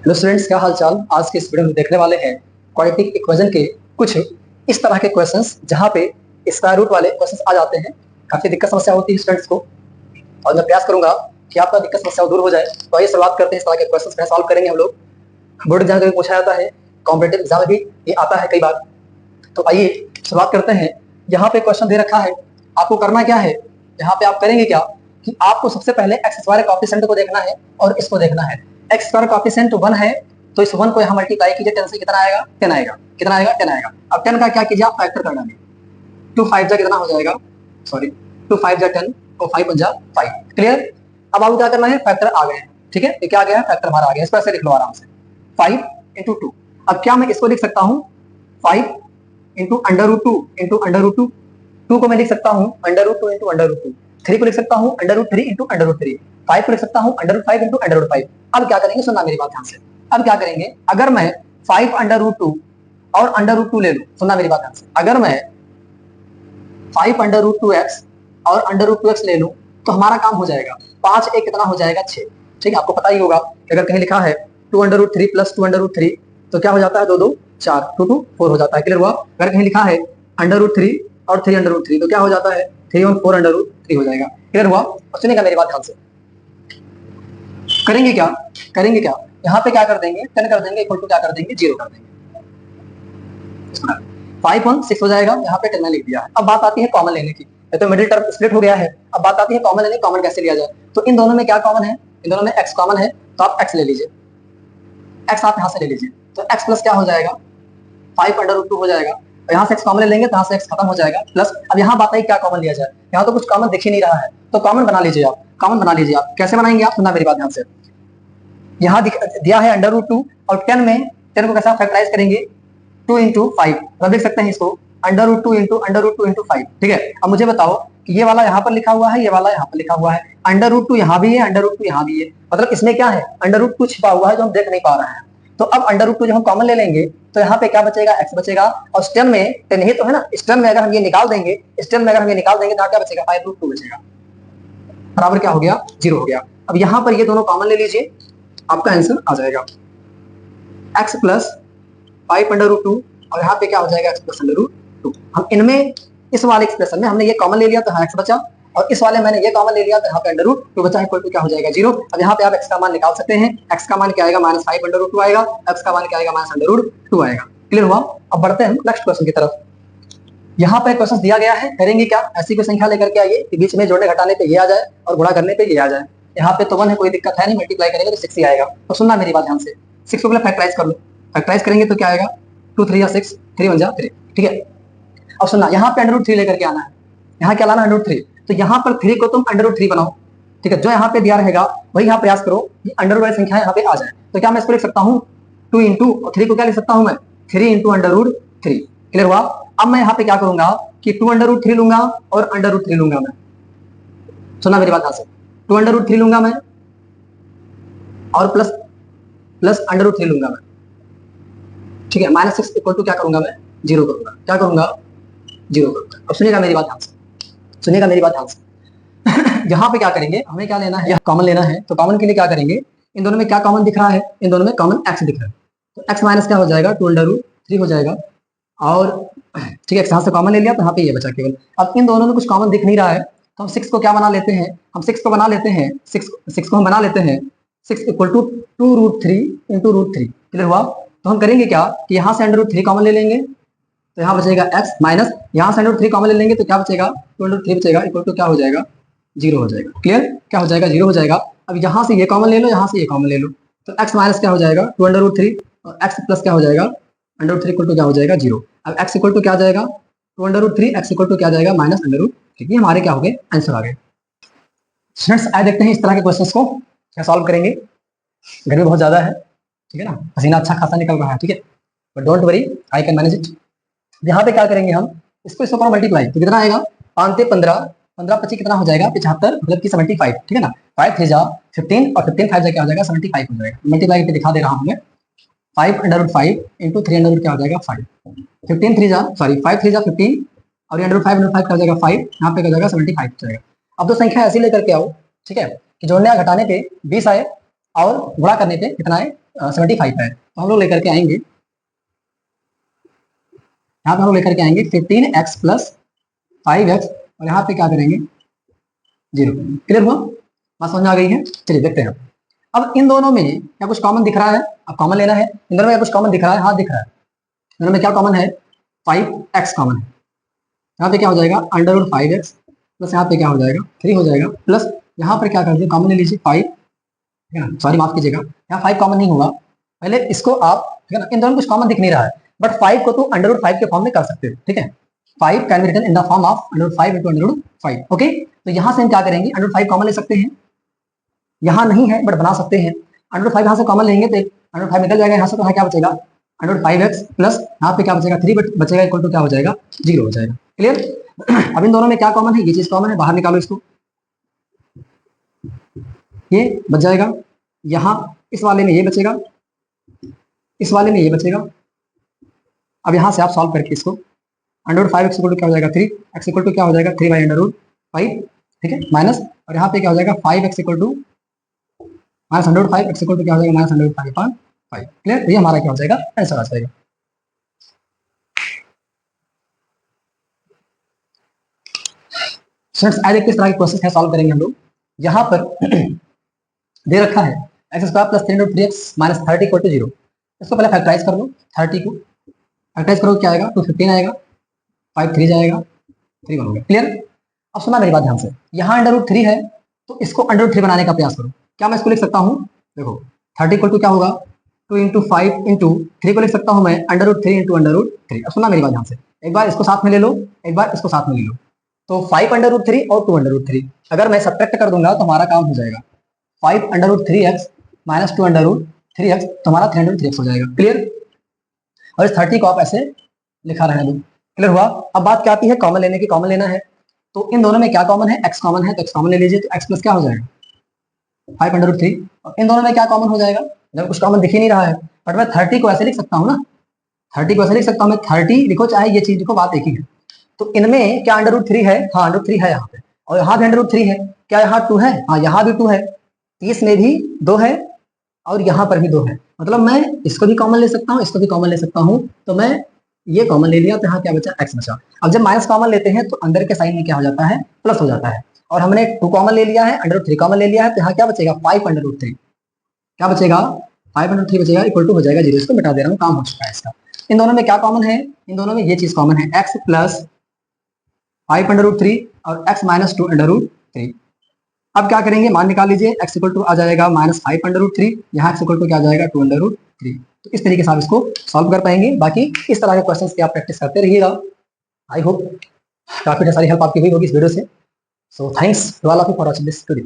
Hello students, क्या हाल चाल। आज के इस वीडियो में देखने वाले हैं क्वाड्रेटिक इक्वेशन के कुछ इस तरह के क्वेश्चंस जहां पे स्क्वायर रूट वाले क्वेश्चंस आ जाते हैं। काफी दिक्कत समस्या होती है स्टूडेंट्स को, और मैं प्रयास करूंगा कि आपका दिक्कत समस्या दूर हो जाए। तो आइए शुरुआत करते हैं। इस तरह के क्वेश्चंस में सॉल्व करेंगे हम लोग। बोर्ड एग्जाम में पूछा जाता है, कॉम्पिटेटिव एग्जाम में भी ये आता है कई बार। तो आइए शुरुआत करते हैं। यहाँ पे क्वेश्चन दे रखा है, आपको करना क्या है। यहाँ पे आप करेंगे क्या कि आपको सबसे पहले एक्स स्क्वायर कोएफिशिएंट को देखना है और इसको देखना है। एक्स स्क्वायर कोएफिशिएंट 1 है तो इस 1 को यहाँ मल्टीप्लाई कीजिए 10 से, कितना आएगा 10 आएगा। कितना आएगा 10 आएगा। अब 10 का क्या कीजिए आप फैक्टर कर डालिए। 2 5 जा कितना हो जाएगा, सॉरी 2 5 जा 10 और 5 1 जा 5। क्लियर। अब आपको क्या करना है, फैक्टर आ गए हैं। ठीक है, ये क्या आ गया है, फैक्टर हमारा आ गया। इसको ऐसे लिख लो आराम से, 5 × 2। अब क्या मैं इसको लिख सकता हूँ 5 into under root 2 into under root 2। 2 को मैं लिख सकता हूँ under root 2 into under root 2। 3 को लिख सकता हूँ under root 3 into under root 3। 5 को लिख सकता हूँ under root 5 into under root 5। अब क्या करेंगे, सुनना मेरी बात ध्यान से। अब क्या करेंगे, अगर मैं 5 अंडर रूट 2 और अंडर रूट 2 ले लूं, सुनना मेरी बात ध्यान से। अगर मैं 5 अंडर रूट 2x और अंडर रूट 2x ले लूं तो हमारा काम हो जाएगा। 5 1 कितना हो जाएगा 6। ठीक है, आपको पता ही होगा कि अगर कहीं लिखा है 2 under root 3 plus 2 under root 3 तो क्या हो जाता है, 2 2 4, 2 2 4 हो जाता है। क्लियर हुआ। अगर कहीं लिखा है अंडर रूट 3 और 3 अंडर रूट 3 तो क्या हो जाता है, 3 और 4 अंडर रूट 3 हो जाएगा। क्लियर हुआ। और सुनिएगा मेरी बात ध्यान से। करेंगे क्या, करेंगे क्या, यहाँ पे क्या कर देंगे, 10 कर देंगे इक्वल टू क्या कर देंगे, 0 कर देंगे। 5 1 6 हो जाएगा। यहाँ पे 10 लिख दिया है। अब बात आती है कॉमन लेने की। तो मिडिल टर्म स्प्लिट हो गया है। अब बात आती है कॉमन लेने, कॉमन कैसे लिया जाए। तो इन दोनों में क्या कॉमन है, इन दोनों में x कॉमन है तो आप x ले लीजिए। x आप यहाँ से ले लीजिए तो x प्लस क्या हो जाएगा, 5 अंडर रूट 2 हो जाएगा। यहाँ से x कॉमन ले लेंगे तो यहाँ से x खत्म हो जाएगा प्लस। अब यहाँ बात आई क्या कॉमन लिया जाए। यहाँ तो कुछ कॉमन दिख ही नहीं रहा है तो कॉमन बना लीजिए आप, कॉमन बना लीजिए आप। कैसे बनाएंगे आप, सुनना मेरी बात ध्यान से। यहाँ दिया है अंडर रूट 2 और 10 में 10 को कैसा फैक्टराइज करेंगे, 2 इंटू 5। तो देख सकते हैं इसको under root 2 into under root 2 into 5। ठीक है, अब मुझे बताओ कि ये वाला यहाँ पर लिखा हुआ है, ये वाला यहाँ पर लिखा हुआ है। अंडर रूट 2 यहाँ भी है, अंडर रूट 2 यहाँ भी है। मतलब इसमें क्या है, अंडर रूट 2 छिपा हुआ है जो हम देख नहीं पा रहे हैं। तो अब अंडर रूट 2 जब हम कॉमन ले लेंगे तो यहाँ पे क्या बचेगा, x बचेगा। और स्टेम में 10 ही तो है ना, स्टेम में अगर हम ये निकाल देंगे, स्टेम में अगर हम ये निकाल देंगे तो क्या बचेगा, 5 रूट 2 बचेगा। बराबर क्या हो गया, 0 हो गया। अब यहाँ पर ये दोनों कॉमन ले लीजिए, आपका आंसर आ जाएगा x प्लस 5 अंडर रूट 2 और यहाँ पे क्या हो जाएगा, x प्लस अंडर रूट 2। हम इनमें इस वाले एक्सप्रेशन में हमने ये कॉमन ले लिया तो यहाँ x बचा, और इस वाले मैंने ये कॉमन ले लिया तो यहाँ पे अंडर रूट 2 बचा, इक्वल टू क्या हो जाएगा 0। अब यहाँ पे आप x का मान निकाल सकते हैं। x का मान क्या आएगा, -5 अंडर रूट 2 आएगा। x का मान क्या आएगा, माइनस अंडर रूट 2 आएगा। क्लियर हुआ। अब बढ़ते हैं नेक्स्ट क्वेश्चन की तरफ। यहाँ पे क्वेश्चन दिया गया है, करेंगे क्या, ऐसी कोई संख्या लेकर के आइए कि बीच में जोड़ने घटाने पे ये आ जाए और गुणा करने पे ये आ जाए। यहाँ पे तो 1 है, कोई दिक्कत है नहीं, मल्टीप्लाई करेंगे तो 6 ही आएगा। तो सुनना मेरी बात ध्यान से, 6 को पहले फैक्टराइज कर लो। फैक्टराइज करेंगे तो क्या आएगा, 2 3 जा 6, 3 1 जा 3। ठीक है, अब सुनना यहाँ पे अंडर रूट 3 लेकर के आना है। यहाँ क्या लाना, अंडर रूट 3। तो यहाँ पर 3 को तुम अंडर रूट 3 बनाओ। ठीक है, जो यहाँ पे दिया रहेगा वही यहाँ प्रयास करो कि अंडर रूट वाली संख्या यहाँ पे आ जाए। तो क्या मैं इसको लिख सकता हूँ 2 इंटू, और 3 को क्या लिख सकता हूँ मैं, 3 इंटू अंडर रूट 3। क्लियर हुआ। अब मैं यहाँ पे क्या करूंगा कि 2 अंडर रूट 3 लूंगा और अंडर रूट 3 लूंगा मैं। सुना मेरी बात ध्यान से, 2 अंडर रूट 3 लूंगा मैं और प्लस अंडर रूट 3 लूंगा मैं। ठीक है, -6 इक्वल टू क्या करूंगा मैं, 0 करूंगा। क्या करूंगा, 0 करूंगा। अब सुनिएगा मेरी बात ध्यान से, सुनिएगा मेरी बात ध्यान से। यहाँ पे क्या करेंगे, हमें क्या लेना है, कॉमन लेना है। तो कॉमन के लिए क्या करेंगे, इन दोनों में क्या कॉमन दिख रहा है, इन दोनों में कॉमन x दिख रहा है। तो x माइनस क्या हो जाएगा, 2 अंडर रूट 3 हो जाएगा। और ठीक है, यहाँ से कॉमन ले लिया तो यहाँ पे ये बचा केवल। अब इन दोनों में कुछ कॉमन दिख नहीं रहा है तो हम 6 को क्या बना लेते हैं, हम 6 को बना लेते हैं, 6 को हम बना लेते हैं 6 equal to 2 root 3 into root 3। Clear हुआ। तो हम करेंगे क्या कि यहाँ से अंडर रूट 3 कॉमन ले लेंगे तो यहाँ बचेगा x, माइनस यहाँ से अंडर रूट 3 कॉमन ले लेंगे तो क्या बचेगा, 2 अंडर रूट 3 बचेगा, इक्वल टू क्या हो जाएगा, 0 हो जाएगा। क्लियर, क्या हो जाएगा, 0 हो जाएगा। अब यहाँ से ये कॉमन ले लो, यहाँ से ये कॉमन ले लो तो x माइनस क्या हो जाएगा, 2 अंडर रूट 3 और x प्लस क्या हो जाएगा, अंडर रूट 3 इक्वल टू क्या हो जाएगा, 0। अब x इक्वल टू क्या आ जाएगा, 2 under root 3, x equal to क्या आ जाएगा, माइनस अंडर रूट 3। ये हमारे क्या हो गए, आंसर आ गए। स्टूडेंट्स आए देखते हैं इस तरह के क्वेश्चंस को क्या सॉल्व करेंगे। गर्मी बहुत ज्यादा है, ठीक है ना, पसीना अच्छा खासा निकल रहा है। ठीक है, but don't worry, I can manage it. यहाँ पे क्या करेंगे हम, इसको इसको मल्टीप्लाई तो कितना आएगा, 5 से 15, 15 25 कितना हो जाएगा, 75, मतलब कि 75। ठीक है ना, 5 3 जा 15 और 15 5 जा क्या हो जाएगा, 75 हो जाएगा। मल्टीप्लाई करके दिखा दे रहा हूँ मैं, 5 under root 5 into 3 under root क्या हो जाएगा 5। 15 3 जा, सॉरी 5 3 जा 15 और ये अंडर रूट 5 क्या हो जाएगा 5, यहाँ पे क्या हो जाएगा 75 हो जाएगा। अब तो संख्या ऐसी लेकर के आओ, ठीक है, कि जोड़ने या घटाने पे 20 आए और गुणा करने पे कितना आए 75 है, तो हम लोग लेकर के आएंगे, यहाँ पे हम लोग लेकर के आएंगे 15x प्लस 5x और यहाँ पे क्या करेंगे 0। क्लियर हुआ, बात समझ में आ गई है। चलिए देखते हैं अब इन दोनों में क्या कुछ कॉमन दिख रहा है, अब कॉमन लेना है। इन दोनों में कुछ कॉमन दिख रहा है, हाँ दिख रहा है। इन दोनों में क्या कॉमन है, 5x कॉमन है। यहाँ पे क्या हो जाएगा अंडर रूट 5x प्लस यहाँ पे क्या हो जाएगा 3 हो जाएगा, प्लस यहाँ पर क्या कर दीजिए कॉमन ले लीजिए 5, ठीक है ना, सॉरी माफ कीजिएगा, यहाँ 5 कॉमन नहीं होगा, पहले इसको आप, ठीक है ना, इन दोनों में कुछ कॉमन दिख नहीं रहा है, बट 5 को तो अंडर रूट 5 के फॉर्म में कर सकते हो, ठीक है। 5 can be written in the form of under root 5 into under root 5, okay. तो यहाँ से हम क्या करेंगे अंडर रूट 5 कॉमन ले सकते हैं, यहाँ नहीं है बट बना सकते हैं। अंडर रूट 5 यहाँ से कॉमन लेंगे तो अंडर रूट 5 निकल जाएगा यहाँ से, तो यहाँ क्या बचेगा अंडर रूट 5x प्लस यहाँ पे क्या बचेगा 3 बचेगा, इक्वल टू क्या हो जाएगा 0 हो जाएगा। क्लियर। अब इन दोनों में क्या कॉमन है, ये चीज कॉमन है, बाहर निकालो इसको, ये बच जाएगा, यहाँ इस वाले में ये बचेगा, इस वाले में ये बचेगा। अब यहाँ से आप सॉल्व करके इसको under root 5x equal to क्या हो जाएगा 3, x इक्वल टू क्या हो जाएगा 3 बाई अंडर रूट 5, ठीक है, माइनस, और यहाँ पे क्या हो जाएगा 5x equal to minus under root 5, x equal to क्या हो जाएगा माइनस अंडर रूट 5/5। क्लियर, तो ये हमारा क्या हो जाएगा आंसर आ जाएगा। स्टूडेंट्स आज किस तरह के क्वेश्चन है सॉल्व करेंगे हम लोग। यहाँ पर दे रखा है x square plus 3 root 3x minus 30 equal to 0। इसको पहले फैक्टराइज कर लो, 30 को फैक्टराइज करो क्या आएगा 215 आएगा, 5 3 जाएगा, 3 1 हो गया। क्लियर। अब सुना मेरी बात ध्यान से, यहाँ अंडर रूट 3 है तो इसको अंडर रूट 3 बनाने का प्रयास करो। क्या मैं इसको लिख सकता हूँ, देखो 30 इक्वल टू क्या होगा 2 इंटू 5 इंटू 3 को लिख सकता हूँ मैं under root 3 into under root 3। अब सुना मेरी बात ध्यान से, एक बार इसको साथ में ले लो, एक बार इसको साथ में ले लो, तो 5 अंडर रूट 3 और 2 अंडर रूट 3 अगर मैं सब्ट्रैक्ट कर दूंगा तो हमारा काम हो जाएगा 5 under root 3x minus 2 under root 3x, तो हमारा 3 अंडर 3x हो जाएगा। क्लियर। और इस 30 को आप ऐसे लिखा रहने दो। क्लियर हुआ। अब बात क्या आती है कॉमन लेने की, कॉमन लेना है तो इन दोनों में क्या कॉमन है, x कॉमन है, तो x कॉमन ले लीजिए, तो x प्लस क्या हो जाएगा 5 अंडर रूट 3, और इन दोनों में क्या कॉमन हो जाएगा, जब कुछ कॉमन दिख ही नहीं रहा है, बट मैं 30 को ऐसे लिख सकता हूँ ना, 30 को ऐसे लिख सकता हूँ मैं, 30 लिखो चाहे ये चीज लिखो, बात एक ही है। तो इनमें क्या अंडर रूट 3 है, हाँ अंडर रूट 3 है यहाँ पे, और यहाँ भी अंडर रूट 3 है, क्या यहाँ 2 है, हाँ यहाँ भी 2 है, 30 में भी 2 है और यहाँ पर भी 2 है, मतलब मैं इसको भी कॉमन ले सकता हूँ, इसको भी कॉमन ले सकता हूँ, तो मैं ये कॉमन ले लिया तो यहाँ क्या बचा x बचा। अब जब माइनस कॉमन लेते हैं तो अंदर के साइन में क्या हो जाता है प्लस हो जाता है, और हमने 2 कॉमन ले लिया है, अंडर रूट 3 कॉमन ले लिया है, तो यहाँ क्या बचेगा 5 अंडर रूट 3, क्या बचेगा 5 अंडर 3 बचेगा, इक्वल टू हो जाएगा 0। इसको मिटा दे रहा हूँ, काम हो चुका है इसका। इन दोनों में क्या कॉमन है, इन दोनों में ये चीज कॉमन है x प्लस 5 अंडर रूट 3 और x माइनस 2 अंडर रूट 3। अब क्या करेंगे मान निकाल लीजिए, x इक्वल टू आ जाएगा माइनस 5 अंडर रूट 3, यहाँ x इक्वल टू क्या आ जाएगा 2 अंडर रूट 3। तो इस तरीके से आप इसको सॉल्व कर पाएंगे। बाकी इस तरह के क्वेश्चंस की आप प्रैक्टिस करते रहिएगा। आई होप काफी सारी हेल्प आपकी हुई होगी इस वीडियो से। So thanks to all of you for watching this video.